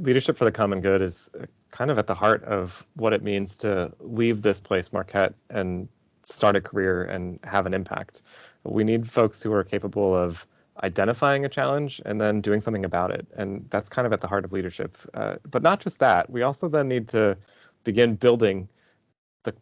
leadership for the common good is kind of at the heart of what it means to leave this place, Marquette, and start a career and have an impact. We need folks who are capable of identifying a challenge and then doing something about it. And that's kind of at the heart of leadership. But not just that, we also then need to begin building the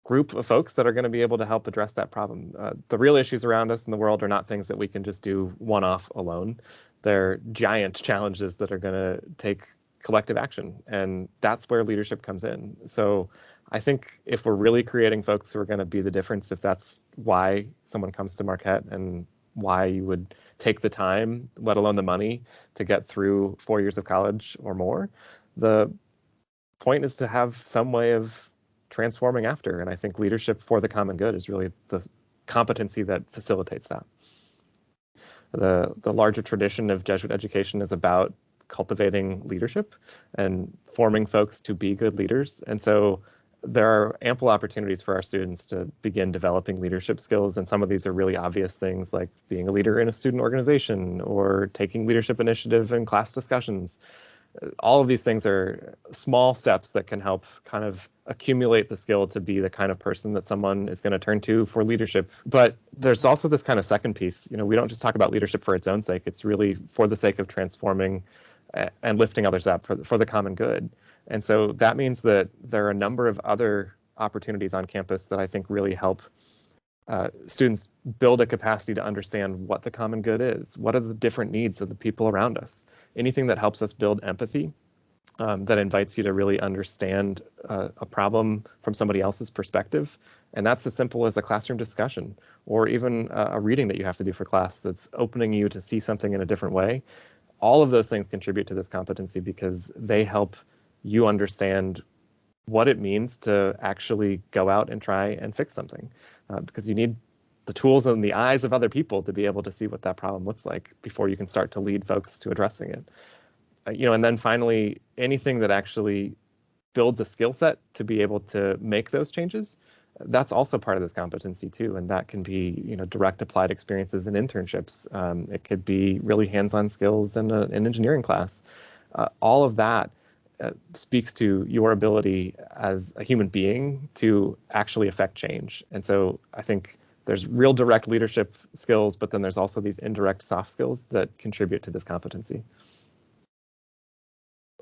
group of folks that are going to be able to help address that problem. The real issues around us in the world are not things that we can just do one-off alone. They're giant challenges that are going to take collective action, and that's where leadership comes in. So I think if we're really creating folks who are going to be the difference, if that's why someone comes to Marquette and why you would take the time, let alone the money, to get through 4 years of college or more, the point is to have some way of transforming after. And I think leadership for the common good is really the competency that facilitates that. The larger tradition of Jesuit education is about cultivating leadership and forming folks to be good leaders. And so there are ample opportunities for our students to begin developing leadership skills. And some of these are really obvious things like being a leader in a student organization or taking leadership initiative in class discussions. All of these things are small steps that can help kind of accumulate the skill to be the kind of person that someone is going to turn to for leadership. But there's also this kind of second piece. You know, we don't just talk about leadership for its own sake. It's really for the sake of transforming and lifting others up for the common good. And so that means that there are a number of other opportunities on campus that I think really help students build a capacity to understand what the common good is. What are the different needs of the people around us? Anything that helps us build empathy, that invites you to really understand a problem from somebody else's perspective. And that's as simple as a classroom discussion or even a reading that you have to do for class that's opening you to see something in a different way. All of those things contribute to this competency because they help you understand what it means to actually go out and try and fix something, because you need the tools and the eyes of other people to be able to see what that problem looks like before you can start to lead folks to addressing it. And then finally, anything that actually builds a skill set to be able to make those changes, that's also part of this competency too. And that can be, direct applied experiences and internships. It could be really hands-on skills in an engineering class. All of that speaks to your ability as a human being to actually affect change. And so I think there's real direct leadership skills, but then there's also these indirect soft skills that contribute to this competency.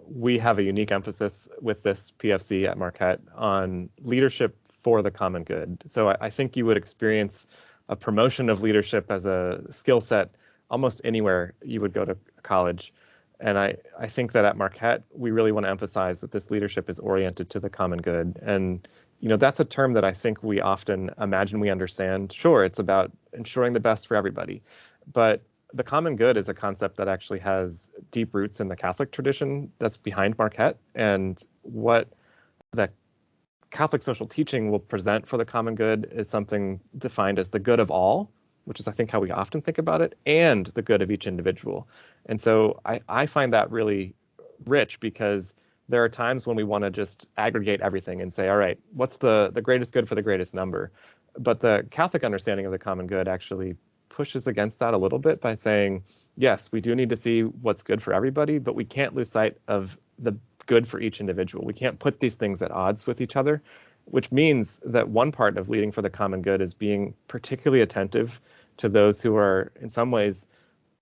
We have a unique emphasis with this PFC at Marquette on leadership for the common good. So I think you would experience a promotion of leadership as a skill set almost anywhere you would go to college. And I think that at Marquette, we really want to emphasize that this leadership is oriented to the common good. And, that's a term that I think we often imagine we understand. Sure, it's about ensuring the best for everybody. But the common good is a concept that actually has deep roots in the Catholic tradition that's behind Marquette. And what the Catholic social teaching will present for the common good is something defined as the good of all, which is, I think, how we often think about it, and the good of each individual. And so I find that really rich because there are times when we want to just aggregate everything and say, all right, what's the greatest good for the greatest number? But the Catholic understanding of the common good actually pushes against that a little bit by saying, yes, we do need to see what's good for everybody, but we can't lose sight of the good for each individual. We can't put these things at odds with each other, which means that one part of leading for the common good is being particularly attentive to those who are in some ways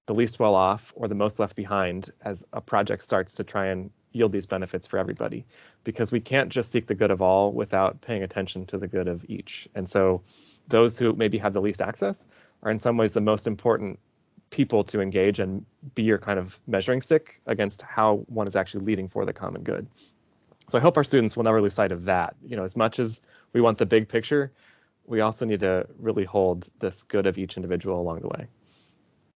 the least well off or the most left behind as a project starts to try and yield these benefits for everybody, because we can't just seek the good of all without paying attention to the good of each. And so those who maybe have the least access are in some ways the most important people to engage and be your kind of measuring stick against how one is actually leading for the common good. So I hope our students will never lose sight of that. As much as we want the big picture, we also need to really hold this good of each individual along the way.